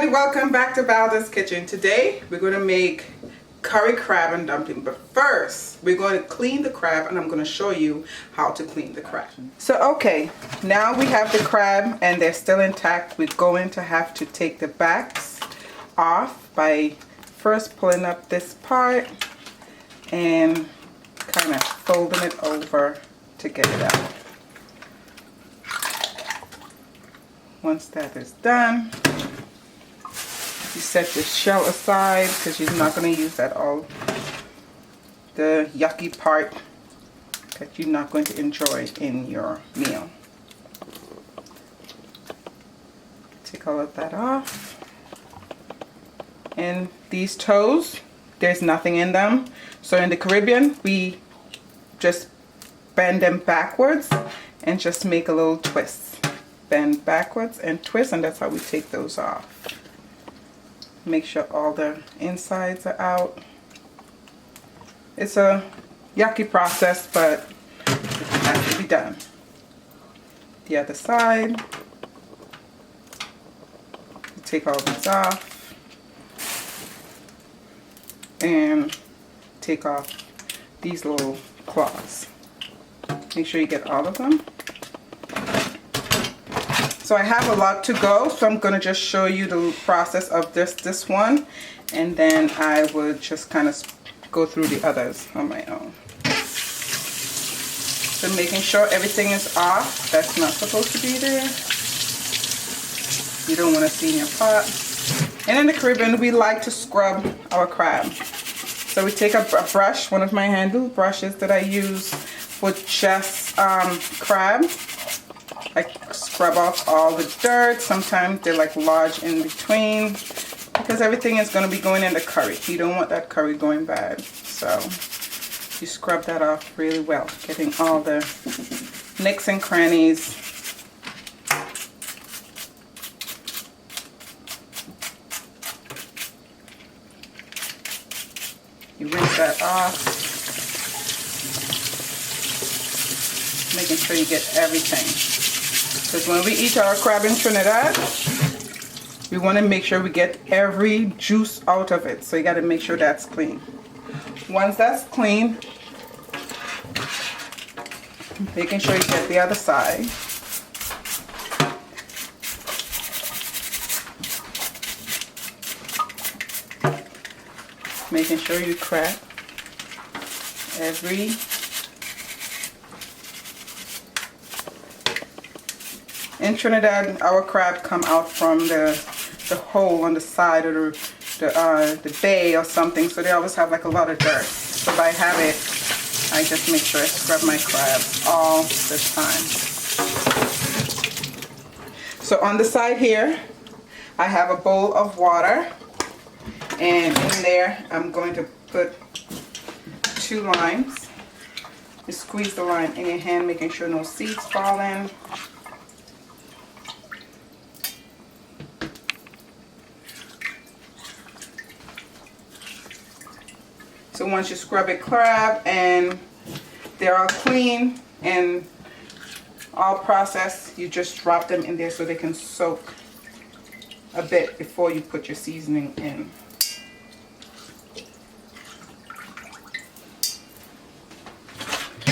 everyone, welcome back to Valda's kitchen. Today we're going to make curry crab and dumpling, but first we're going to clean the crab and I'm going to show you how to clean the crab. So okay, now we have the crab and they're still intact. We're going to have to take the backs off by first pulling up this part and kind of folding it over to get it out. Once that is done, you set the shell aside because you're not going to use that all the yucky part that you're not going to enjoy in your meal. Take all of that off. And these toes, there's nothing in them. So in the Caribbean, we just bend them backwards and just make a little twist. Bend backwards and twist, and that's how we take those off. Make sure all the insides are out. It's a yucky process, but it has to be done. The other side. Take all these off. And take off these little claws. Make sure you get all of them. So I have a lot to go, so I'm going to just show you the process of this one, and then I would just kind of go through the others on my own. So making sure everything is off that's not supposed to be there. You don't want to see in your pot. And in the Caribbean, we like to scrub our crab. So we take a brush, one of my handle brushes that I use for just crab. I scrub off all the dirt. Sometimes they're like lodged in between because everything is going to be going in the curry. You don't want that curry going bad. So you scrub that off really well, getting all the nicks and crannies. You rinse that off, making sure you get everything. Because when we eat our crab in Trinidad, we want to make sure we get every juice out of it. So you got to make sure that's clean. Once that's clean, making sure you get the other side. Making sure you crack every In Trinidad, our crab come out from the hole on the side or the bay or something, so they always have like a lot of dirt. So by habit, I just make sure I scrub my crab all the time. So on the side here, I have a bowl of water, and in there I'm going to put 2 limes. You squeeze the lime in your hand, making sure no seeds fall in. So once you scrub a crab and they're all clean and all processed, you just drop them in there so they can soak a bit before you put your seasoning in.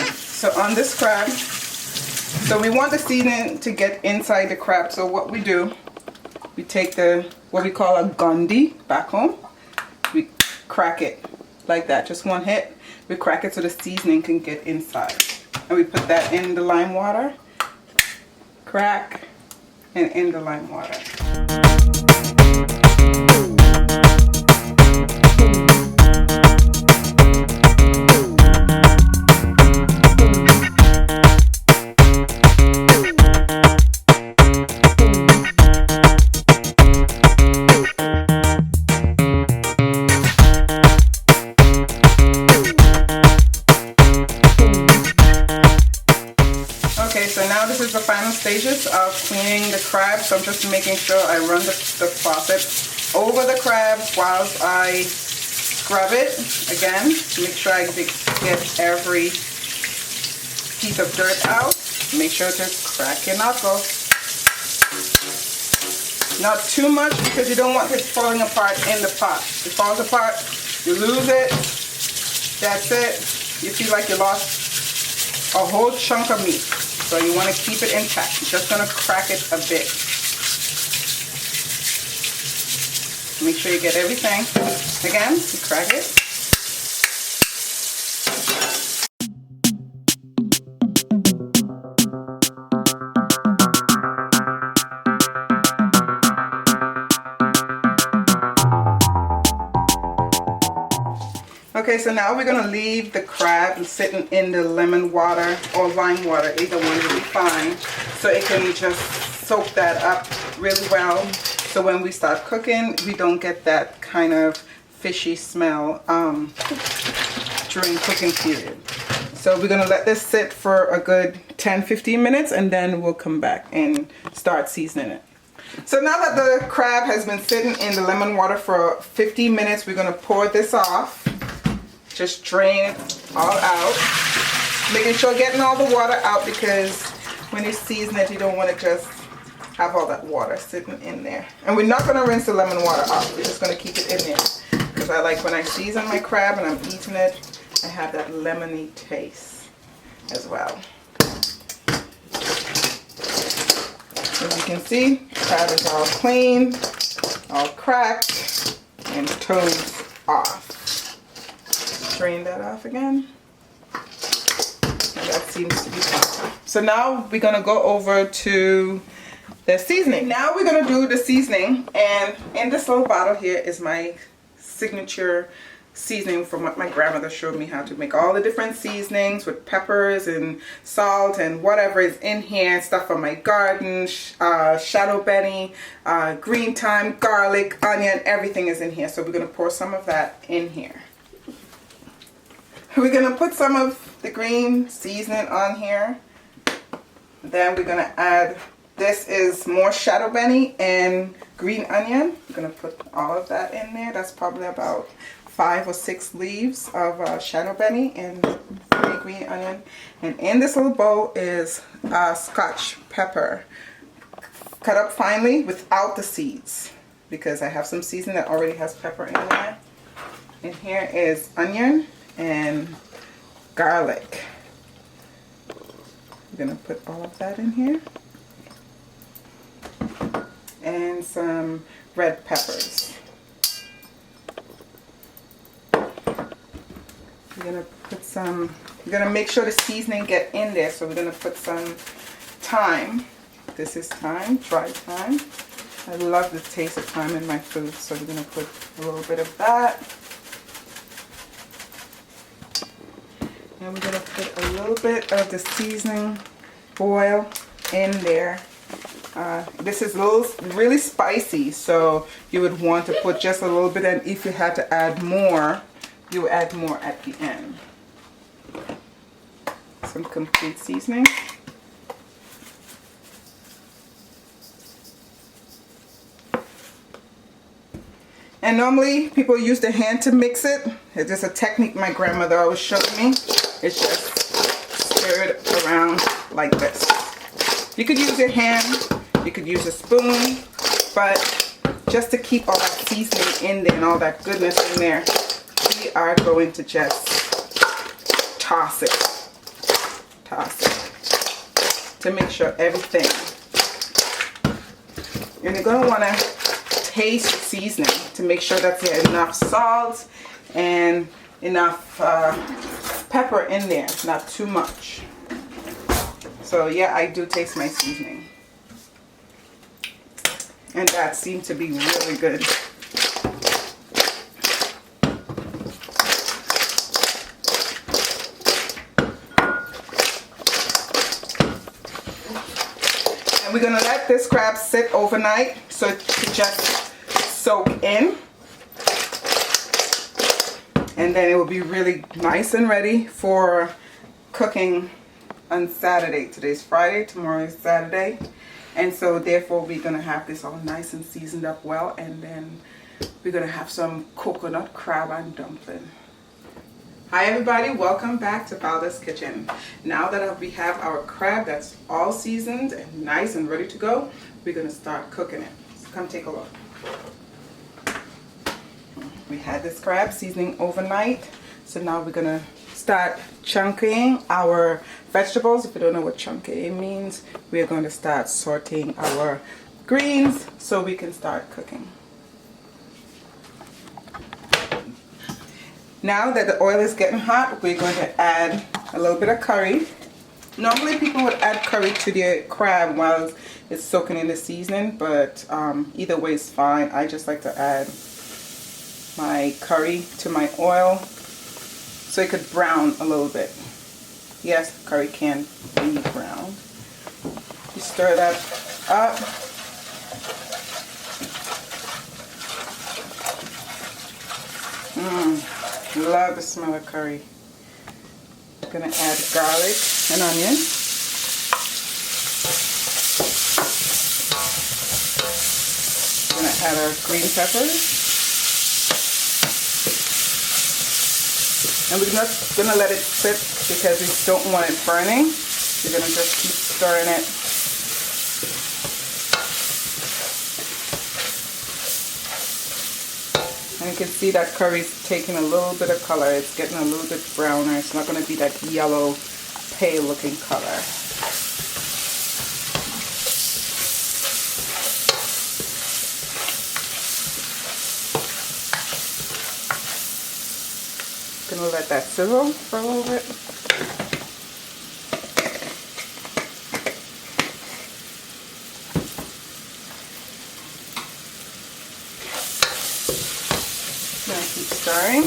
So on this crab, so we want the seasoning to get inside the crab. So what we do, we take what we call a gundi back home. We crack it. Like that, just one hit. We crack it so the seasoning can get inside. And we put that in the lime water. Crack, and in the lime water. So now this is the final stages of cleaning the crab. So I'm just making sure I run the faucet over the crab whilst I scrub it again. Make sure I get every piece of dirt out. Make sure to crack your knuckles. Not too much because you don't want it falling apart in the pot. If it falls apart, you lose it. That's it. You feel like you lost a whole chunk of meat. So you want to keep it intact. You're just going to crack it a bit. Make sure you get everything. Again, you crack it. Okay, so now we're going to leave the crab sitting in the lemon water or lime water, either one will be fine, so it can just soak that up really well. So when we start cooking, we don't get that kind of fishy smell during cooking period. So we're going to let this sit for a good 10-15 minutes and then we'll come back and start seasoning it. So now that the crab has been sitting in the lemon water for 15 minutes, we're going to pour this off. Just drain it all out. Making sure getting all the water out, because when you season it, you don't want to just have all that water sitting in there. And we're not going to rinse the lemon water off. We're just going to keep it in there. Because I like when I season my crab and I'm eating it, I have that lemony taste as well. As you can see, crab is all clean, all cracked, and toes off. Drain that off again. And that seems to be fine. So now we're going to go over to the seasoning. Now we're going to do the seasoning, and in this little bottle here is my signature seasoning from what my grandmother showed me how to make. All the different seasonings with peppers and salt and whatever is in here. Stuff from my garden, shadow benny, green thyme, garlic, onion, everything is in here. So we're going to pour some of that in here. We're going to put some of the green seasoning on here. Then we're going to add, this is more shadow benny and green onion. We're going to put all of that in there. That's probably about 5 or 6 leaves of shadow benny and 3 green onion. And in this little bowl is Scotch pepper. Cut up finely without the seeds, because I have some seasoning that already has pepper in there. And here is onion and garlic. I'm gonna put all of that in here, and some red peppers. We're gonna make sure the seasoning get in there, so we're gonna put some thyme. This is thyme, dry thyme. I love the taste of thyme in my food, so we're gonna put a little bit of that. And we're going to put a little bit of the seasoning oil in there. This is really spicy, so you would want to put just a little bit, and if you had to add more, you add more at the end. Some complete seasoning. And normally people use their hand to mix it. It's just a technique my grandmother always showed me. It's just stir it around like this. You could use your hand, you could use a spoon, but just to keep all that seasoning in there and all that goodness in there, we are going to just toss it to make sure everything. And you're going to want to taste seasoning to make sure that there's enough salt and enough pepper in there, not too much. So yeah, I do taste my seasoning, and that seemed to be really good. And we're gonna let this crab sit overnight so it can just soak in, and then it will be really nice and ready for cooking on Saturday. Today's Friday, tomorrow is Saturday, and so therefore we're gonna have this all nice and seasoned up well, and then we're gonna have some coconut crab and dumpling. Hi everybody, welcome back to Valda's Kitchen. Now that we have our crab that's all seasoned and nice and ready to go, we're gonna start cooking it. Come take a look. We had this crab seasoning overnight, so now we're gonna start chunking our vegetables. If you don't know what chunking means, we're going to start sauteing our greens so we can start cooking. Now that the oil is getting hot, we're going to add a little bit of curry. Normally people would add curry to their crab while it's soaking in the seasoning, but either way is fine. I just like to add my curry to my oil so it could brown a little bit. Yes, curry can be brown. You stir that up. Love the smell of curry. I'm gonna add garlic and onion. I'm gonna add our green peppers. And we're not gonna let it sit because we don't want it burning. We're gonna just keep stirring it. And you can see that curry's taking a little bit of color. It's getting a little bit browner. It's not going to be that yellow, pale looking color. Going to let that sizzle for a little bit. Keep stirring.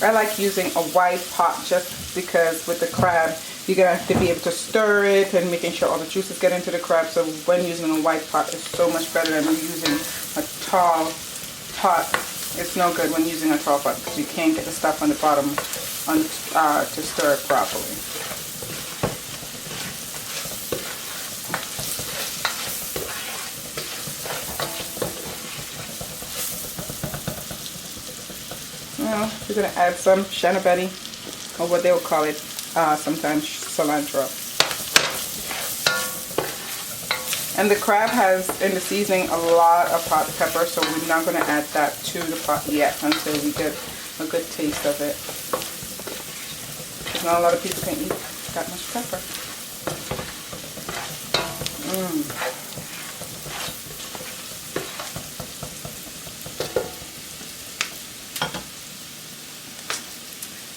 I like using a wide pot just because with the crab you're going to have to be able to stir it and making sure all the juices get into the crab. So when using a wide pot is so much better than when using a tall pot. It's no good when using a tall pot because you can't get the stuff on the bottom to stir it properly. We're going to add some shana berry, or what they'll call it, sometimes cilantro. And the crab has in the seasoning a lot of hot pepper, so we're not going to add that to the pot yet until we get a good taste of it. Because not a lot of people can eat that much pepper.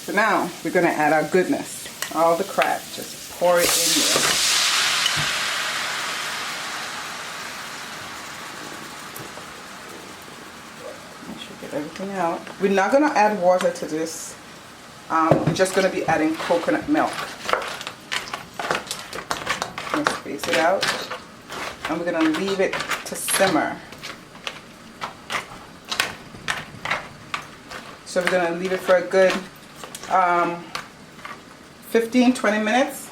So now we're going to add our goodness, all the crab, just pour it in there. Make sure you get everything out. We're not going to add water to this. We're just going to be adding coconut milk. Let's space it out. And we're going to leave it to simmer. So we're going to leave it for a good 15-20 minutes.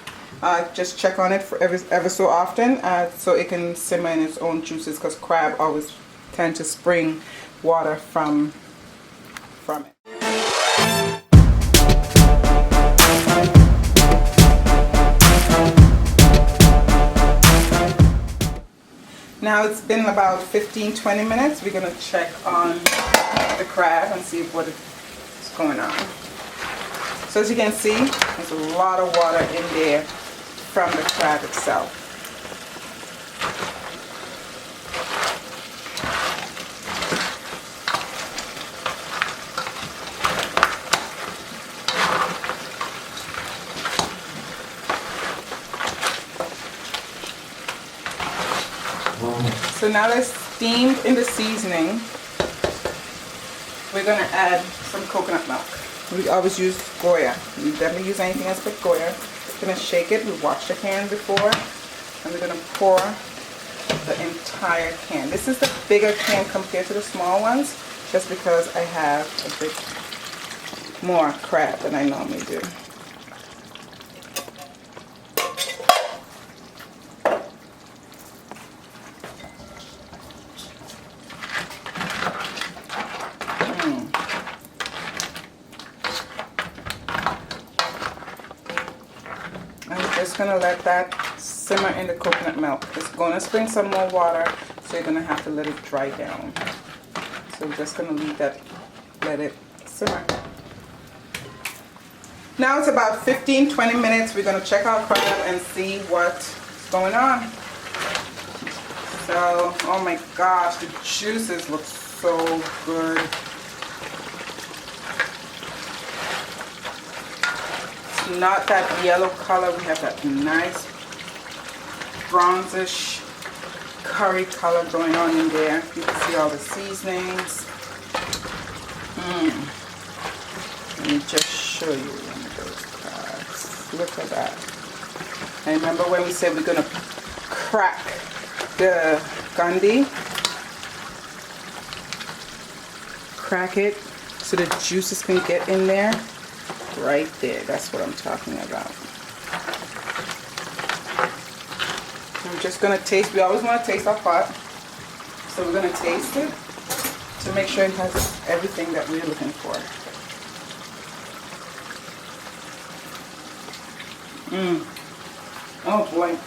Just check on it for ever so often so it can simmer in its own juices, because crab always tend to spring water from it. Now it's been about 15-20 minutes. We're going to check on the crab and see what is going on. So as you can see, there's a lot of water in there from the crab itself. So now that it's steamed in the seasoning, we're going to add some coconut milk. We always use Goya. We never use anything else but Goya. We're going to shake it. We washed the can before. And we're going to pour the entire can. This is the bigger can compared to the small ones, just because I have a bit more crab than I normally do. just gonna let that simmer in the coconut milk. It's gonna spring some more water, so you're gonna have to let it dry down. So we're just gonna leave that, let it simmer. Now it's about 15-20 minutes. We're gonna check our crab and see what's going on. So, oh my gosh, the juices look so good. It's not that yellow color. We have that nice bronzish curry color going on in there. You can see all the seasonings. Let me just show you one of those crabs. Look at that. And remember when we said we're gonna crack the gundi? Crack it so the juices can get in there. Right there, that's what I'm talking about. I'm just gonna taste. We always want to taste our pot, so we're gonna taste it to make sure it has everything that we're looking for. Oh boy.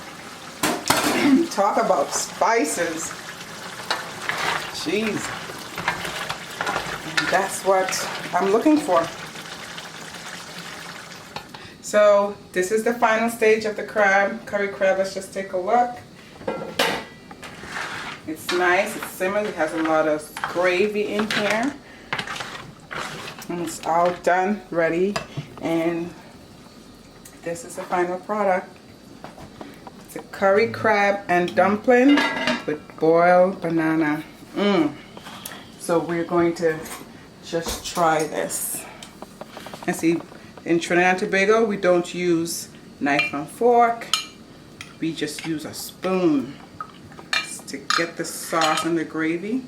Talk about spices. Jeez. And that's what I'm looking for. So this is the final stage of the crab, curry crab. Let's just take a look. It's nice, it's simmered, it has a lot of gravy in here. And it's all done, ready. And this is the final product. It's a curry crab and dumpling with boiled banana. So we're going to just try this. And see, in Trinidad and Tobago, we don't use knife and fork. We just use a spoon to get the sauce and the gravy.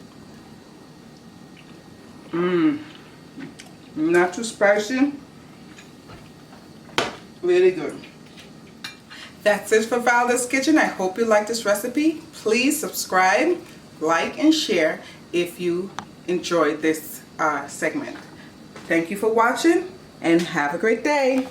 Not too spicy. Really good. That's it for Valda's Kitchen. I hope you like this recipe. Please subscribe, like, and share if you enjoyed this segment. Thank you for watching and have a great day.